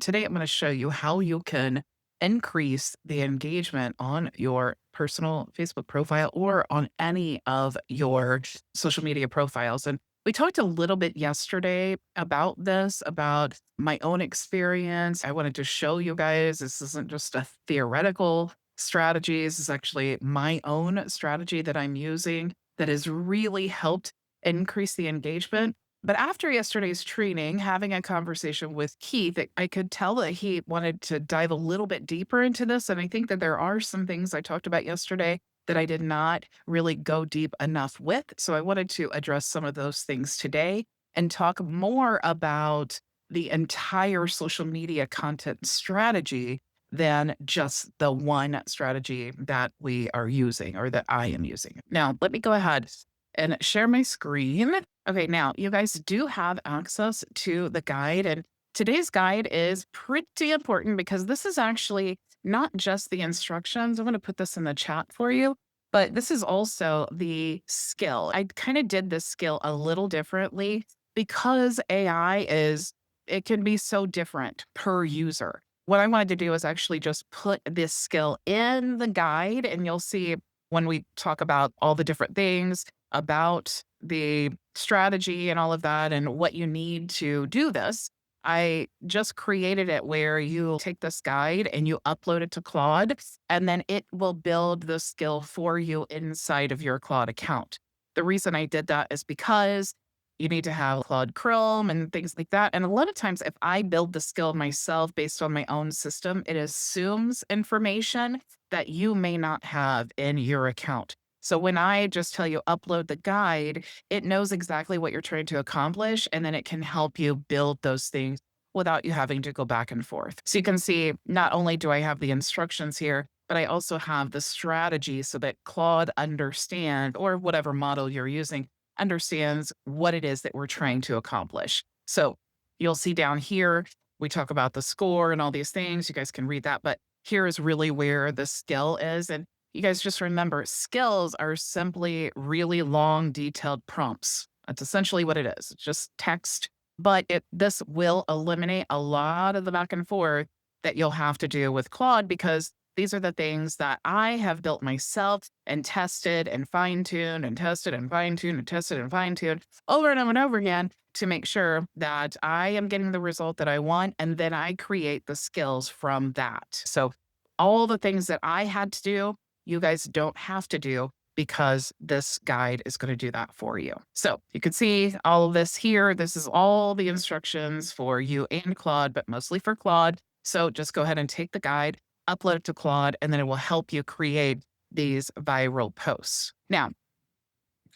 Today, I'm going to show you how you can increase the engagement on your personal Facebook profile or on any of your social media profiles. And we talked a little bit yesterday about this, about my own experience. I wanted to show you guys this isn't just a theoretical strategy. This is actually my own strategy that I'm using that has really helped increase the engagement. But after yesterday's training, having a conversation with Keith, I could tell that he wanted to dive a little bit deeper into this. And I think that there are some things I talked about yesterday that I did not really go deep enough with. So I wanted to address some of those things today and talk more about the entire social media content strategy than just the one strategy that we are using or that I am using. Now, let me go ahead and share my screen. Okay, now you guys do have access to the guide, and today's guide is pretty important because this is actually not just the instructions. I'm going to put this in the chat for you, but this is also the skill. I kind of did this skill a little differently because it can be so different per user. What I wanted to do is actually just put this skill in the guide, and you'll see when we talk about all the different things about the strategy and all of that and what you need to do this. I just created it where you take this guide and you upload it to Claude, and then it will build the skill for you inside of your Claude account. The reason I did that is because you need to have Claude Chrome and things like that. And a lot of times, if I build the skill myself based on my own system, it assumes information that you may not have in your account. So when I just tell you upload the guide, it knows exactly what you're trying to accomplish, and then it can help you build those things without you having to go back and forth. So you can see not only do I have the instructions here, but I also have the strategy so that Claude understand, or whatever model you're using, understands what it is that we're trying to accomplish. So you'll see down here, we talk about the score and all these things. You guys can read that, but here is really where the skill is. And you guys just remember, skills are simply really long, detailed prompts. That's essentially what it is. It's just text, but this will eliminate a lot of the back and forth that you'll have to do with Claude, because these are the things that I have built myself and tested and fine-tuned and tested and fine-tuned and tested and fine-tuned over and over and over again to make sure that I am getting the result that I want. And then I create the skills from that. So all the things that I had to do, you guys don't have to do, because this guide is going to do that for you. So you can see all of this here. This is all the instructions for you and Claude, but mostly for Claude. So just go ahead and take the guide, upload it to Claude, and then it will help you create these viral posts. Now,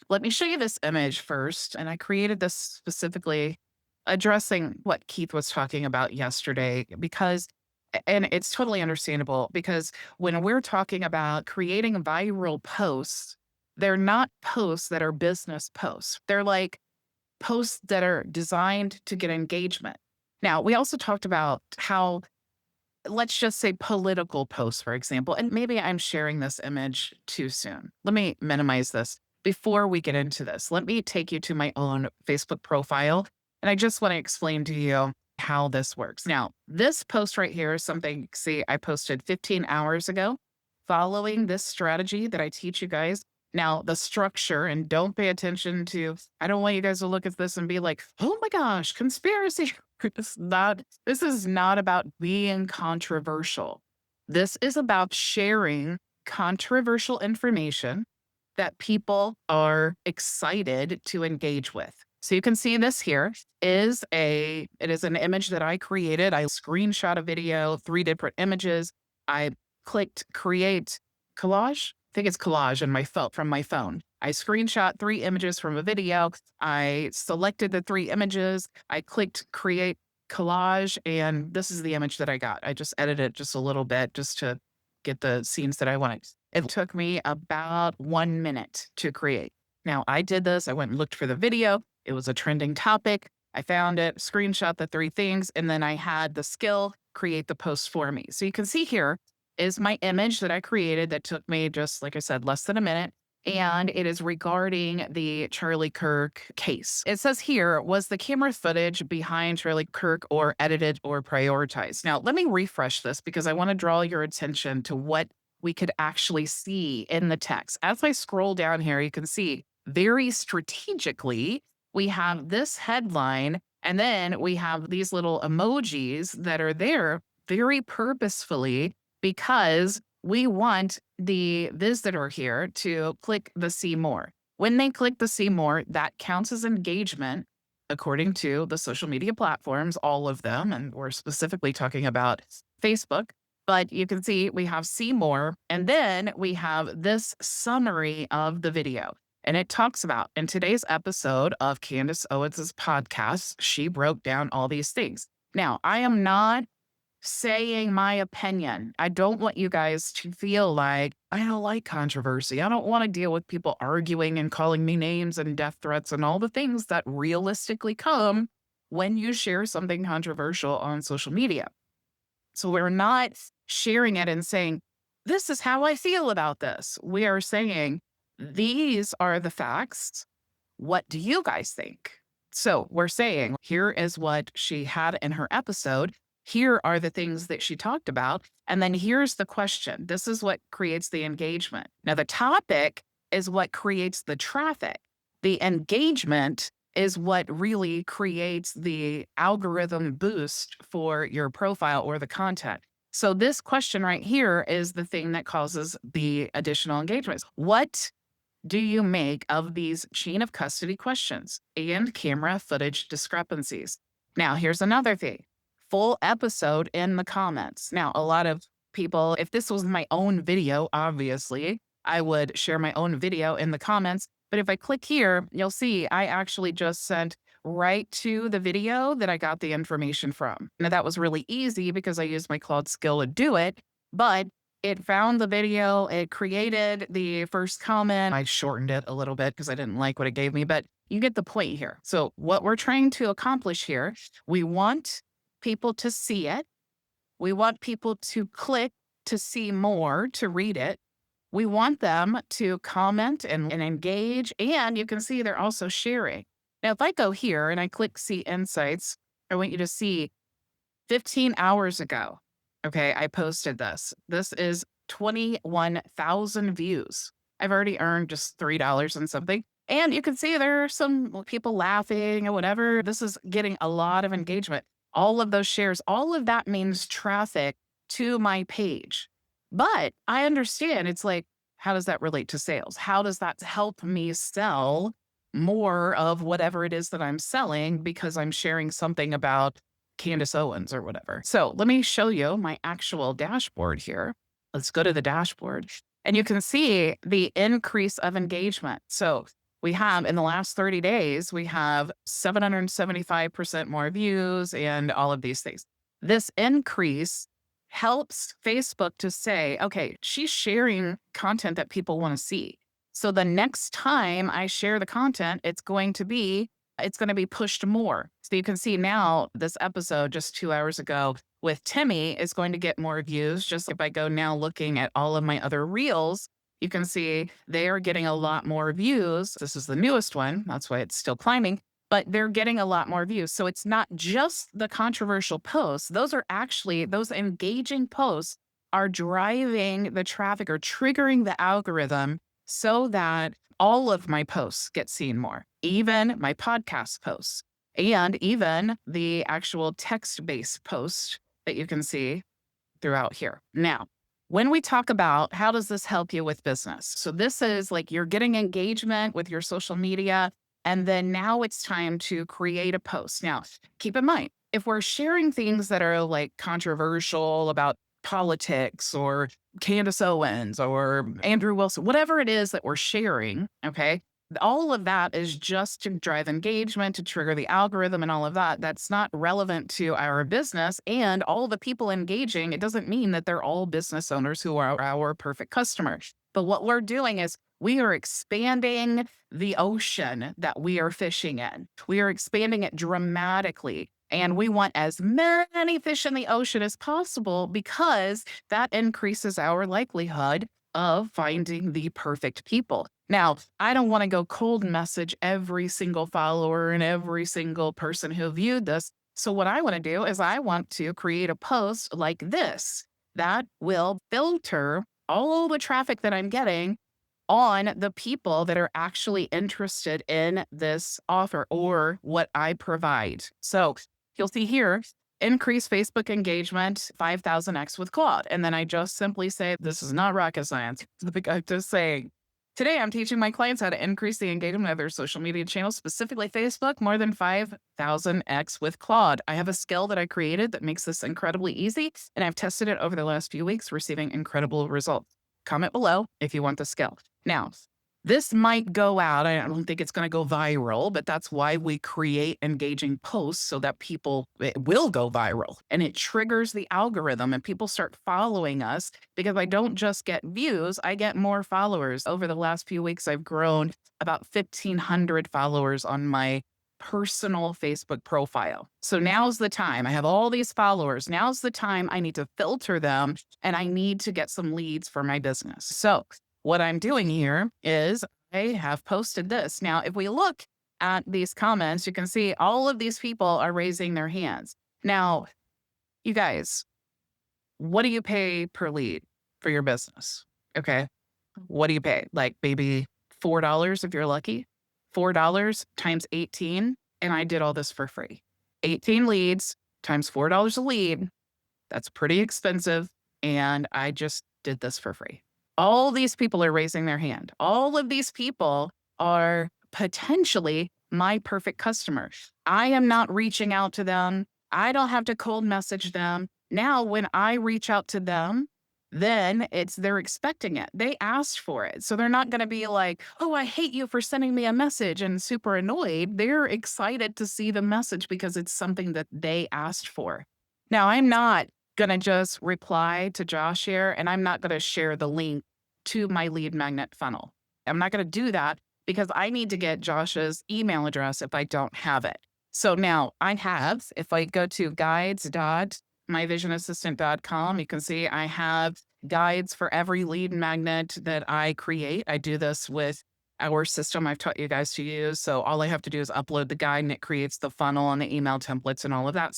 let me show you this image first. And I created this specifically addressing what Keith was talking about yesterday, because and it's totally understandable, because when we're talking about creating viral posts, they're not posts that are business posts. They're like posts that are designed to get engagement. Now, we also talked about how, let's just say, political posts, for example, and maybe I'm sharing this image too soon. Let me minimize this. Before we get into this, let me take you to my own Facebook profile. And I just want to explain to you how this works. Now, this post right here is something, see, I posted 15 hours ago following this strategy that I teach you guys. Now, the structure, and don't pay attention to, I don't want you guys to look at this and be like, oh my gosh, conspiracy. This is not about being controversial. This is about sharing controversial information that people are excited to engage with. So you can see this here it is an image that I created. I screenshot a video, 3 different images. I clicked create collage. I think it's collage on my phone, from my phone. I screenshot 3 images from a video. I selected the 3 images. I clicked create collage, and this is the image that I got. I just edited it just a little bit just to get the scenes that I wanted. It took me about 1 minute to create. Now, I did this. I went and looked for the video. It was a trending topic. I found it, screenshot the 3 things, and then I had the skill create the post for me. So you can see here is my image that I created that took me, just like I said, less than a minute. and it is regarding the Charlie Kirk case. It says here, was the camera footage behind Charlie Kirk or edited or prioritized? Now, let me refresh this because I want to draw your attention to what we could actually see in the text. As I scroll down here, you can see very strategically, we have this headline, and then we have these little emojis that are there very purposefully because we want the visitor here to click the see more. When they click the see more, that counts as engagement according to the social media platforms, all of them. And we're specifically talking about Facebook. But you can see we have see more, and then we have this summary of the video. And it talks about in today's episode of Candace Owens' podcast, she broke down all these things. Now, I am not saying my opinion. I don't want you guys to feel like I don't like controversy. I don't want to deal with people arguing and calling me names and death threats and all the things that realistically come when you share something controversial on social media. So we're not sharing it and saying, this is how I feel about this. We are saying, these are the facts. What do you guys think? So we're saying, here is what she had in her episode. Here are the things that she talked about. And then here's the question. This is what creates the engagement. Now, the topic is what creates the traffic. The engagement is what really creates the algorithm boost for your profile or the content. So this question right here is the thing that causes the additional engagements. What do you make of these chain of custody questions and camera footage discrepancies? Now, here's another thing. Full episode in the comments. Now, a lot of people, if this was my own video, obviously, I would share my own video in the comments. But if I click here, you'll see I actually just sent right to the video that I got the information from. Now, that was really easy because I used my Claude skill to do it, but it found the video, it created the first comment. I shortened it a little bit because I didn't like what it gave me, but you get the point here. So what we're trying to accomplish here, we want people to see it. We want people to click to see more, to read it. We want them to comment and engage, and you can see they're also sharing. Now, if I go here and I click see insights, I want you to see 15 hours ago, okay, I posted this. This is 21,000 views. I've already earned just $3 and something. And you can see there are some people laughing or whatever. This is getting a lot of engagement. All of those shares, all of that means traffic to my page. But I understand it's like, how does that relate to sales? How does that help me sell more of whatever it is that I'm selling because I'm sharing something about Candace Owens or whatever? So let me show you my actual dashboard here. Let's go to the dashboard and you can see the increase of engagement. So we have in the last 30 days, we have 775% more views and all of these things. This increase helps Facebook to say, okay, she's sharing content that people want to see. So the next time I share the content, it's going to be pushed more. So you can see now this episode just 2 hours ago with Timmy is going to get more views. Just if I go now looking at all of my other reels, you can see they are getting a lot more views. This is the newest one. That's why it's still climbing, but they're getting a lot more views. So it's not just the controversial posts. Those engaging posts are driving the traffic or triggering the algorithm so that all of my posts get seen more, even my podcast posts and even the actual text-based posts that you can see throughout here. Now, when we talk about how does this help you with business? So this is like you're getting engagement with your social media, and then now it's time to create a post. Now, keep in mind, if we're sharing things that are like controversial about politics or Candace Owens or Andrew Wilson, whatever it is that we're sharing, okay, all of that is just to drive engagement, to trigger the algorithm and all of that. That's not relevant to our business. And all the people engaging, it doesn't mean that they're all business owners who are our perfect customers. But what we're doing is we are expanding the ocean that we are fishing in. We are expanding it dramatically. And we want as many fish in the ocean as possible because that increases our likelihood of finding the perfect people. Now, I don't want to go cold message every single follower and every single person who viewed this. So, what I want to do is I want to create a post like this that will filter all the traffic that I'm getting on the people that are actually interested in this offer or what I provide. So, you'll see here, increase Facebook engagement 5000x with Claude. And then I just simply say, this is not rocket science. I'm just saying, today, I'm teaching my clients how to increase the engagement of their social media channels, specifically Facebook, more than 5,000x with Claude. I have a skill that I created that makes this incredibly easy, and I've tested it over the last few weeks, receiving incredible results. Comment below if you want the skill. Now, this might go out. I don't think it's going to go viral, but that's why we create engaging posts so that it will go viral and it triggers the algorithm and people start following us because I don't just get views, I get more followers. Over the last few weeks, I've grown about 1,500 followers on my personal Facebook profile. So now's the time. I have all these followers. Now's the time I need to filter them and I need to get some leads for my business. So what I'm doing here is I have posted this. Now, if we look at these comments, you can see all of these people are raising their hands. Now, you guys, what do you pay per lead for your business? Okay. What do you pay? Like maybe $4 if you're lucky. $4 times 18. And I did all this for free. 18 leads times $4 a lead. That's pretty expensive. And I just did this for free. All these people are raising their hand. All of these people are potentially my perfect customers. I am not reaching out to them. I don't have to cold message them. Now, when I reach out to them, then they're expecting it. They asked for it. So they're not going to be like, oh, I hate you for sending me a message and super annoyed. They're excited to see the message because it's something that they asked for. Now, I'm not going to just reply to Josh here, and I'm not going to share the link to my lead magnet funnel. I'm not going to do that because I need to get Josh's email address if I don't have it. So now I have, if I go to guides.myvisionassistant.com, you can see I have guides for every lead magnet that I create. I do this with our system I've taught you guys to use. So all I have to do is upload the guide and it creates the funnel and the email templates and all of that.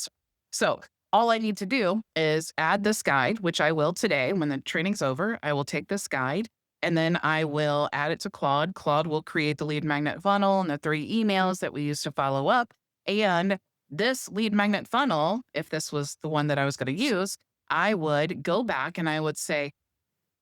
So all I need to do is add this guide, which I will today. When the training's over, I will take this guide and then I will add it to Claude. Claude will create the lead magnet funnel and the 3 emails that we use to follow up. And this lead magnet funnel, if this was the one that I was going to use, I would go back and I would say,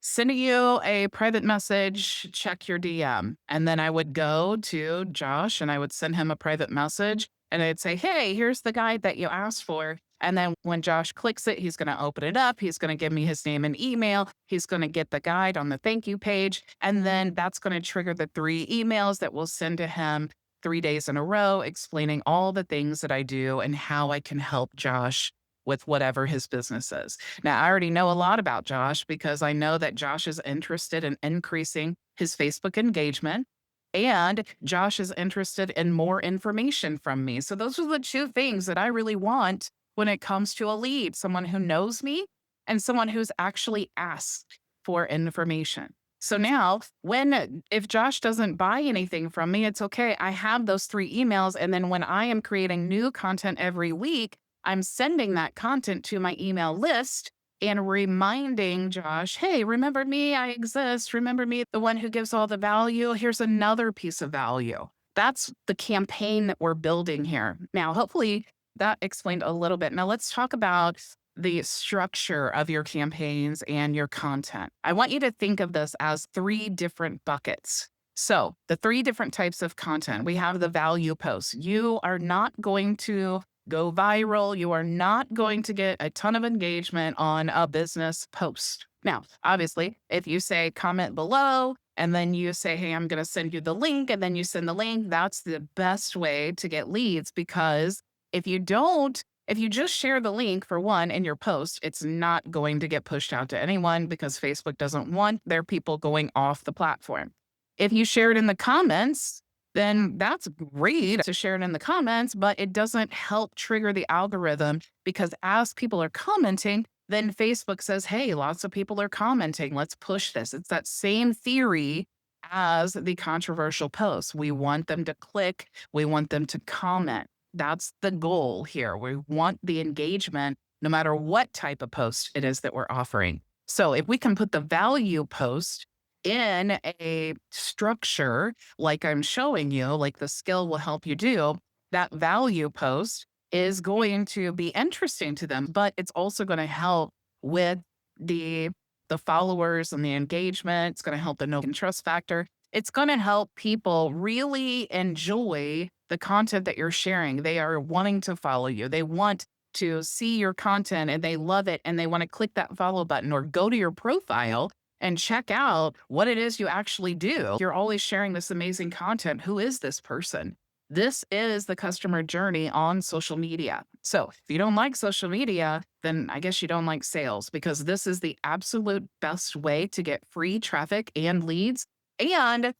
sending you a private message, check your DM. And then I would go to Josh and I would send him a private message and I'd say, hey, here's the guide that you asked for. And then when Josh clicks it, he's going to open it up. He's going to give me his name and email. He's going to get the guide on the thank you page. And then that's going to trigger the 3 emails that we'll send to him 3 days in a row, explaining all the things that I do and how I can help Josh with whatever his business is. Now, I already know a lot about Josh because I know that Josh is interested in increasing his Facebook engagement and Josh is interested in more information from me. So those are the 2 things that I really want when it comes to a lead, someone who knows me and someone who's actually asked for information. So now if Josh doesn't buy anything from me, it's okay. I have those 3 emails. And then when I am creating new content every week, I'm sending that content to my email list and reminding Josh, hey, remember me? I exist. Remember me, the one who gives all the value. Here's another piece of value. That's the campaign that we're building here. Now, hopefully that explained a little bit. Now let's talk about the structure of your campaigns and your content. I want you to think of this as 3 different buckets. So the 3 different types of content. We have the value posts. You are not going to go viral. You are not going to get a ton of engagement on a business post. Now, obviously, if you say comment below and then you say, hey, I'm going to send you the link, and then you send the link, that's the best way to get leads because if you just share the link for one in your post, it's not going to get pushed out to anyone because Facebook doesn't want their people going off the platform. If you share it in the comments, then that's great to share it in the comments, but it doesn't help trigger the algorithm because as people are commenting, then Facebook says, hey, lots of people are commenting. Let's push this. It's that same theory as the controversial posts. We want them to click, we want them to comment. That's the goal here. We want the engagement no matter what type of post it is that we're offering. So if we can put the value post in a structure like I'm showing you, like the skill will help you do, that value post is going to be interesting to them, but it's also going to help with the the followers and the engagement. It's going to help the know and trust factor. It's going to help people really enjoy the content that you're sharing. They are wanting to follow you. They want to see your content and they love it and they want to click that follow button or go to your profile and check out what it is you actually do. You're always sharing this amazing content. Who is this person? This is the customer journey on social media. So if you don't like social media, then I guess you don't like sales because this is the absolute best way to get free traffic and leads. And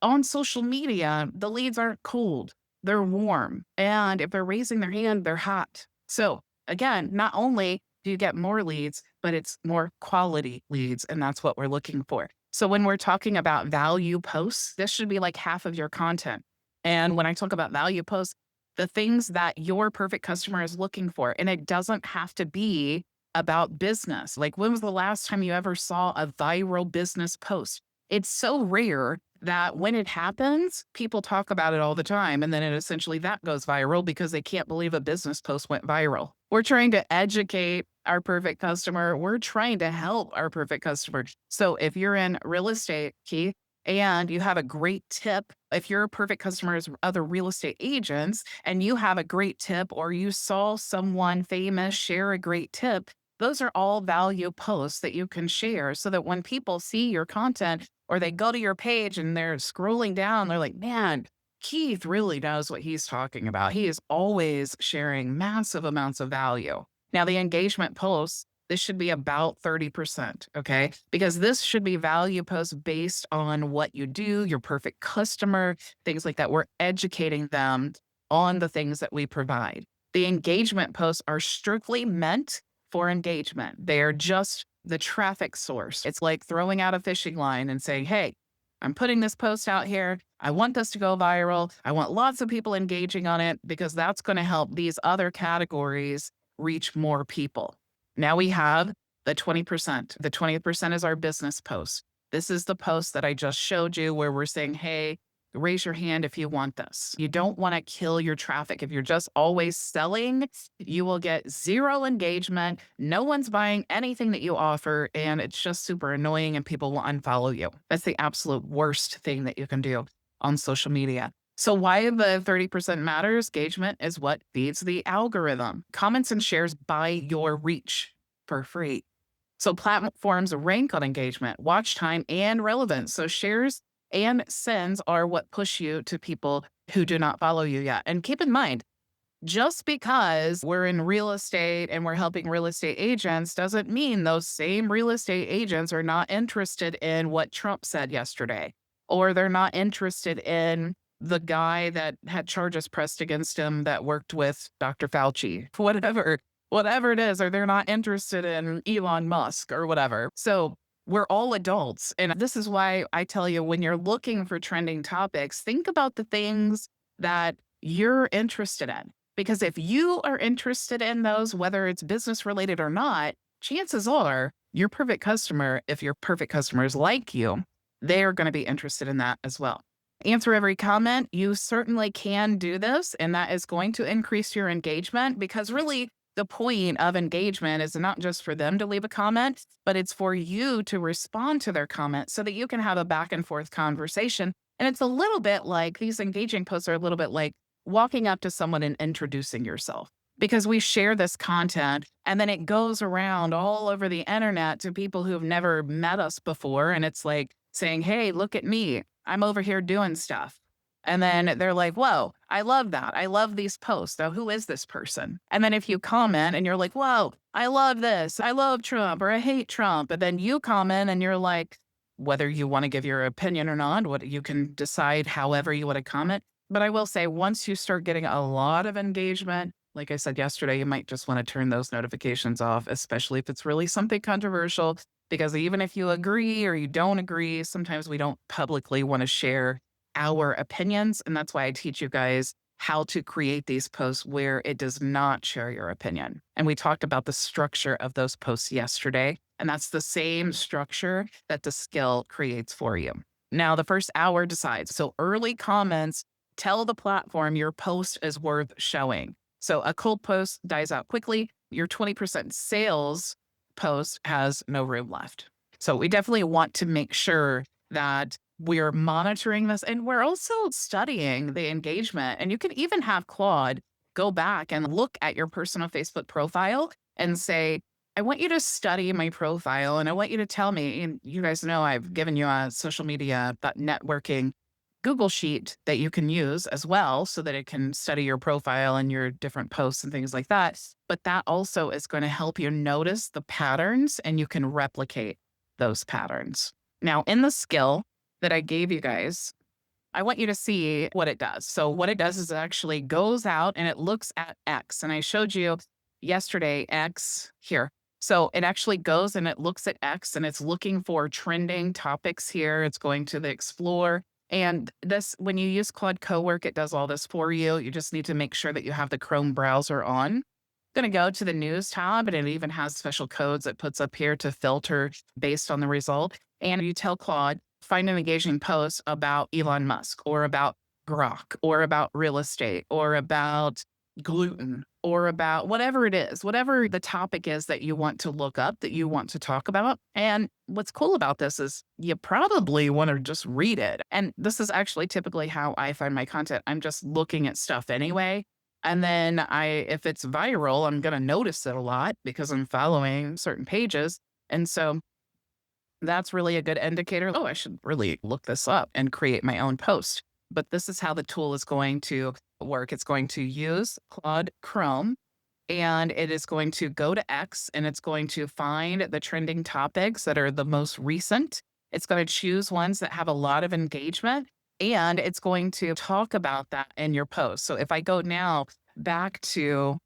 on social media, the leads aren't cold, they're warm. And if they're raising their hand, they're hot. So again, not only do you get more leads, but it's more quality leads. And that's what we're looking for. So when we're talking about value posts, this should be like half of your content. And when I talk about value posts, the things that your perfect customer is looking for, and it doesn't have to be about business. Like, when was the last time you ever saw a viral business post? It's so rare that when it happens, people talk about it all the time. And then it essentially that goes viral because they can't believe a business post went viral. We're trying to educate our perfect customer. We're trying to help our perfect customer. So if you're in real estate, Keith, and you have a great tip, if your perfect customer is other real estate agents and you have a great tip or you saw someone famous share a great tip, those are all value posts that you can share so that when people see your content or they go to your page and they're scrolling down, they're like, man, Keith really knows what he's talking about. He is always sharing massive amounts of value. Now, the engagement posts, this should be about 30%, okay? Because this should be value posts based on what you do, your perfect customer, things like that. We're educating them on the things that we provide. The engagement posts are strictly meant for engagement. They are just the traffic source. It's like throwing out a fishing line and saying, hey, I'm putting this post out here. I want this to go viral. I want lots of people engaging on it because that's going to help these other categories reach more people. Now we have the 20%. The 20% is our business post. This is the post that I just showed you where we're saying, hey, raise your hand if you want this. You don't want to kill your traffic. If you're just always selling, you will get zero engagement. No one's buying anything that you offer, and it's just super annoying and people will unfollow you. That's the absolute worst thing that you can do on social media. So why the 30% matters? Engagement is what feeds the algorithm. Comments and shares buy your reach for free. So platforms rank on engagement, watch time, and relevance. So shares and sends are what push you to people who do not follow you yet. And keep in mind, just because we're in real estate and we're helping real estate agents doesn't mean those same real estate agents are not interested in what Trump said yesterday, or they're not interested in the guy that had charges pressed against him that worked with Dr. Fauci, whatever it is, or they're not interested in Elon Musk or whatever. So we're all adults. And this is why I tell you, when you're looking for trending topics, think about the things that you're interested in. Because if you are interested in those, whether it's business related or not, chances are your perfect customer, if your perfect customers like you, they're going to be interested in that as well. Answer every comment. You certainly can do this, and that is going to increase your engagement because really the point of engagement is not just for them to leave a comment, but it's for you to respond to their comment so that you can have a back and forth conversation. And it's a little bit like these engaging posts are a little bit like walking up to someone and introducing yourself, because we share this content and then it goes around all over the internet to people who've never met us before. And it's like saying, hey, look at me. I'm over here doing stuff. And then they're like, whoa, I love that. I love these posts. Now, who is this person? And then if you comment and you're like, whoa, I love this. I love Trump or I hate Trump. And then you comment and you're like, whether you want to give your opinion or not, what you can decide however you want to comment. But I will say, once you start getting a lot of engagement, like I said yesterday, you might just want to turn those notifications off, especially if it's really something controversial. Because even if you agree or you don't agree, sometimes we don't publicly want to share our opinions. And that's why I teach you guys how to create these posts where it does not share your opinion. And we talked about the structure of those posts yesterday. And that's the same structure that the skill creates for you. Now, the first hour decides. So early comments tell the platform your post is worth showing. So a cold post dies out quickly. Your 20% sales post has no room left. So we definitely want to make sure that we're monitoring this and we're also studying the engagement. And you can even have Claude go back and look at your personal Facebook profile and say, I want you to study my profile and I want you to tell me, and you guys know I've given you a social media networking Google Sheet that you can use as well so that it can study your profile and your different posts and things like that. But that also is going to help you notice the patterns and you can replicate those patterns. Now, in the skill that I gave you guys, I want you to see what it does. So what it does is it actually goes out and it looks at X. And I showed you yesterday X here. So it actually goes and it looks at X and it's looking for trending topics here. It's going to the explore. And this, when you use Claude Cowork, it does all this for you. You just need to make sure that you have the Chrome browser on. Going to go to the news tab and it even has special codes it puts up here to filter based on the result. And you tell Claude, find an engaging post about Elon Musk or about Grok or about real estate or about gluten or about whatever it is, whatever the topic is that you want to look up, that you want to talk about. And what's cool about this is you probably want to just read it. And this is actually typically how I find my content. I'm just looking at stuff anyway. And then if it's viral, I'm going to notice it a lot because I'm following certain pages. And so that's really a good indicator. Oh, I should really look this up and create my own post. But this is how the tool is going to work. It's going to use Claude Chrome and it is going to go to X and it's going to find the trending topics that are the most recent. It's going to choose ones that have a lot of engagement and it's going to talk about that in your post. So if I go now back to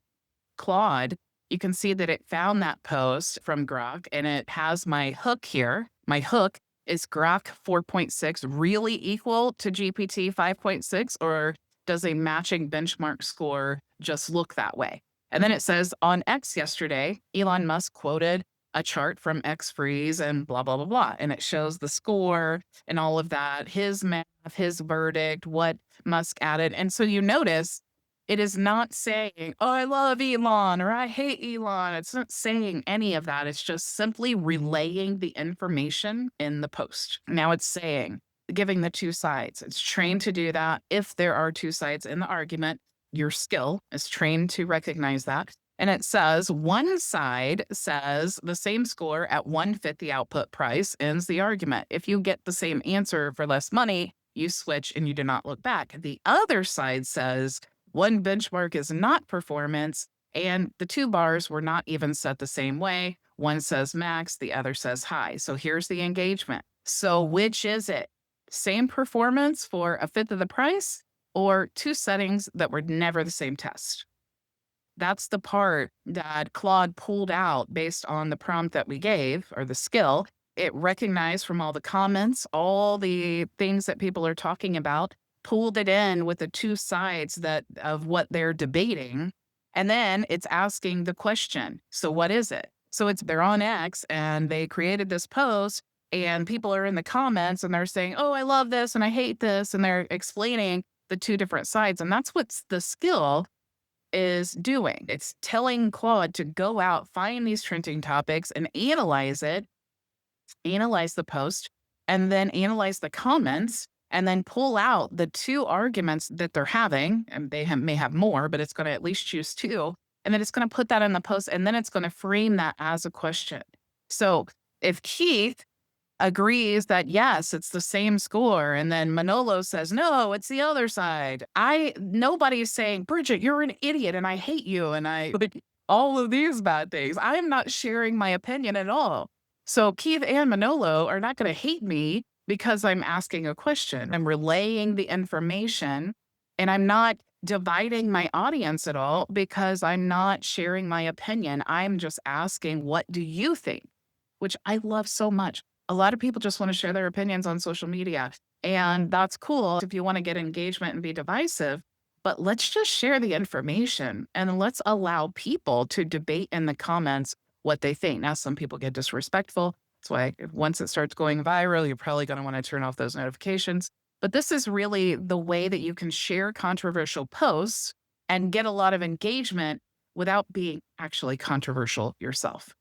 Claude, you can see that it found that post from Grok and it has my hook here. My hook is Grok 4.6 really equal to GPT 5.6 or does a matching benchmark score just look that way? And then it says on X yesterday, Elon Musk quoted a chart from X Freeze and blah, blah, blah, blah. And it shows the score and all of that, his math, his verdict, what Musk added. And so you notice it is not saying, oh, I love Elon or I hate Elon. It's not saying any of that. It's just simply relaying the information in the post. Now it's saying, giving the two sides. It's trained to do that. If there are two sides in the argument, your skill is trained to recognize that. And it says one side says the same score at 1/5 the output price ends the argument. If you get the same answer for less money, you switch and you do not look back. The other side says one benchmark is not performance, and the two bars were not even set the same way. One says max, the other says high. So here's the engagement. So which is it? Same performance for 1/5 of the price or two settings that were never the same test? That's the part that Claude pulled out based on the prompt that we gave or the skill. It recognized from all the comments, all the things that people are talking about, pulled it in with the two sides of what they're debating. And then it's asking the question. So what is it? So they're on X and they created this post and people are in the comments and they're saying, oh, I love this and I hate this. And they're explaining the two different sides. And that's what the skill is doing. It's telling Claude to go out, find these trending topics and analyze it, analyze the post, and then analyze the comments, and then pull out the two arguments that they're having. And they may have more, but it's going to at least choose two. And then it's going to put that in the post, and then it's going to frame that as a question. So if Keith agrees that yes, it's the same score. And then Manolo says, no, it's the other side. Nobody's saying, Bridget, you're an idiot and I hate you. And I like all of these bad things. I'm not sharing my opinion at all. So Keith and Manolo are not going to hate me because I'm asking a question. I'm relaying the information and I'm not dividing my audience at all because I'm not sharing my opinion. I'm just asking, what do you think? Which I love so much. A lot of people just want to share their opinions on social media, and that's cool if you want to get engagement and be divisive. But let's just share the information and let's allow people to debate in the comments what they think. Now, some people get disrespectful. That's why once it starts going viral, you're probably going to want to turn off those notifications. But this is really the way that you can share controversial posts and get a lot of engagement without being actually controversial yourself.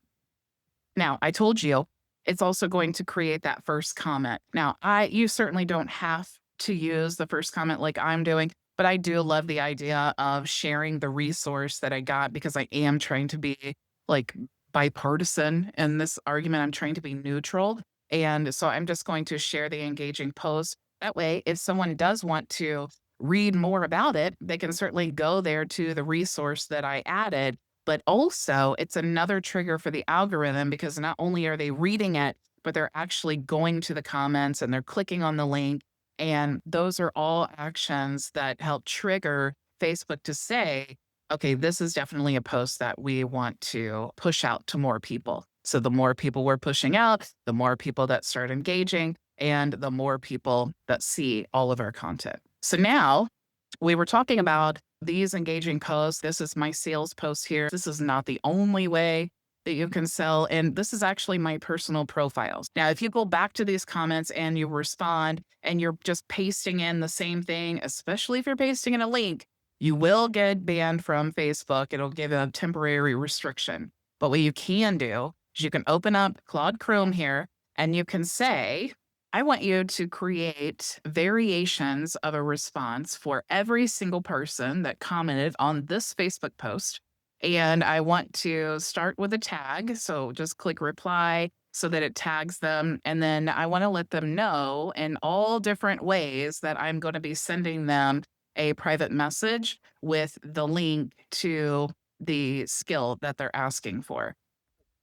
Now, I told you it's also going to create that first comment. Now, you certainly don't have to use the first comment like I'm doing, but I do love the idea of sharing the resource that I got because I am trying to be like bipartisan in this argument. I'm trying to be neutral. And so I'm just going to share the engaging post. That way, if someone does want to read more about it, they can certainly go there to the resource that I added. But also, it's another trigger for the algorithm because not only are they reading it, but they're actually going to the comments and they're clicking on the link. And those are all actions that help trigger Facebook to say, okay, this is definitely a post that we want to push out to more people. So the more people we're pushing out, the more people that start engaging, and the more people that see all of our content. So now we were talking about these engaging posts. This is my sales post here. This is not the only way that you can sell. And this is actually my personal profiles. Now, if you go back to these comments and you respond and you're just pasting in the same thing, especially if you're pasting in a link, you will get banned from Facebook. It'll give a temporary restriction. But what you can do is you can open up Claude Chrome here and you can say, I want you to create variations of a response for every single person that commented on this Facebook post. And I want to start with a tag. So just click reply so that it tags them. And then I want to let them know in all different ways that I'm going to be sending them a private message with the link to the skill that they're asking for.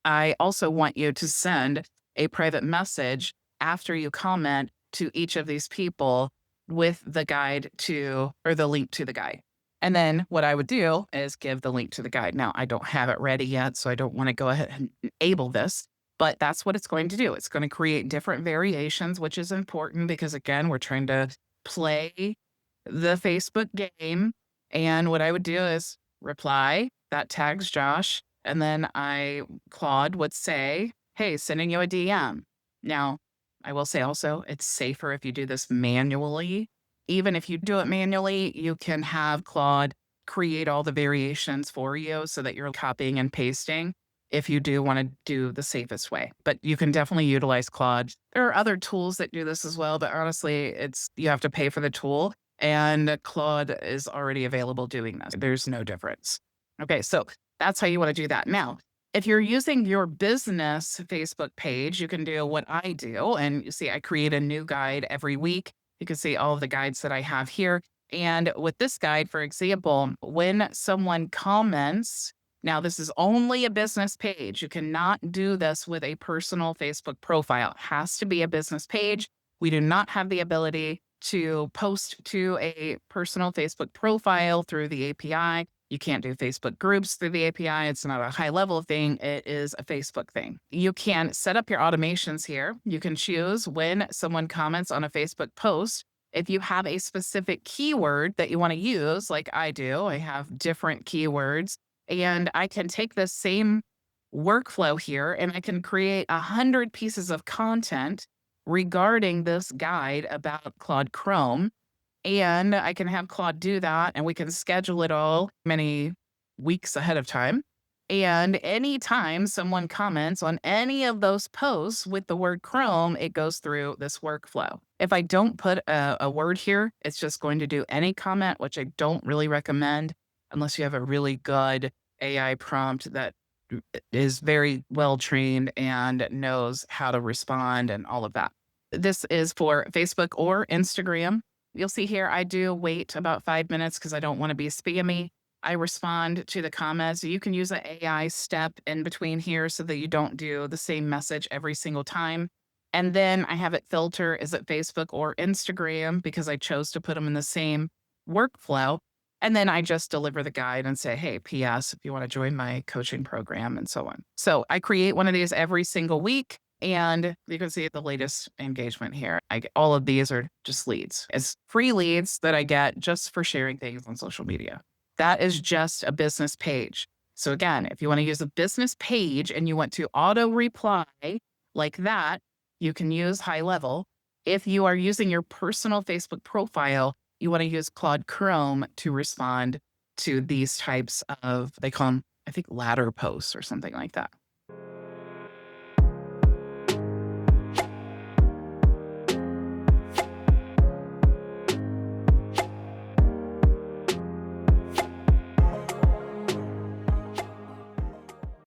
I also want you to send a private message after you comment to each of these people with the guide to, or the link to the guide. And then what I would do is give the link to the guide. Now, I don't have it ready yet, so I don't want to go ahead and enable this, but that's what it's going to do. It's going to create different variations, which is important because, again, we're trying to play the Facebook game. And what I would do is reply, that tags Josh, and then Claude would say, hey, sending you a DM. Now, I will say also, it's safer if you do this manually. Even if you do it manually, you can have Claude create all the variations for you so that you're copying and pasting if you do want to do the safest way. But you can definitely utilize Claude. There are other tools that do this as well, but honestly, you have to pay for the tool, and Claude is already available doing this. There's no difference. Okay, so that's how you want to do that. Now, if you're using your business Facebook page, you can do what I do. And you see, I create a new guide every week. You can see all of the guides that I have here. And with this guide, for example, when someone comments, now this is only a business page. You cannot do this with a personal Facebook profile. It has to be a business page. We do not have the ability to post to a personal Facebook profile through the API. You can't do Facebook groups through the API. It's not a high level thing. It is a Facebook thing. You can set up your automations here. You can choose when someone comments on a Facebook post. If you have a specific keyword that you want to use, like I do, I have different keywords, and I can take the same workflow here and I can create 100 pieces of content regarding this guide about Claude Chrome. And I can have Claude do that, and we can schedule it all many weeks ahead of time. And anytime someone comments on any of those posts with the word Chrome, it goes through this workflow. If I don't put a word here, it's just going to do any comment, which I don't really recommend unless you have a really good AI prompt that is very well trained and knows how to respond and all of that. This is for Facebook or Instagram. You'll see here, I do wait about 5 minutes because I don't want to be spammy. I respond to the comments. You can use an AI step in between here so that you don't do the same message every single time. And then I have it filter, is it Facebook or Instagram, because I chose to put them in the same workflow. And then I just deliver the guide and say, hey, PS, if you want to join my coaching program and so on. So I create one of these every single week. And you can see the latest engagement here. All of these are just leads. It's free leads that I get just for sharing things on social media. That is just a business page. So again, if you want to use a business page and you want to auto reply like that, you can use high level. If you are using your personal Facebook profile, you want to use Claude Chrome to respond to these types of, they call them, I think, ladder posts or something like that.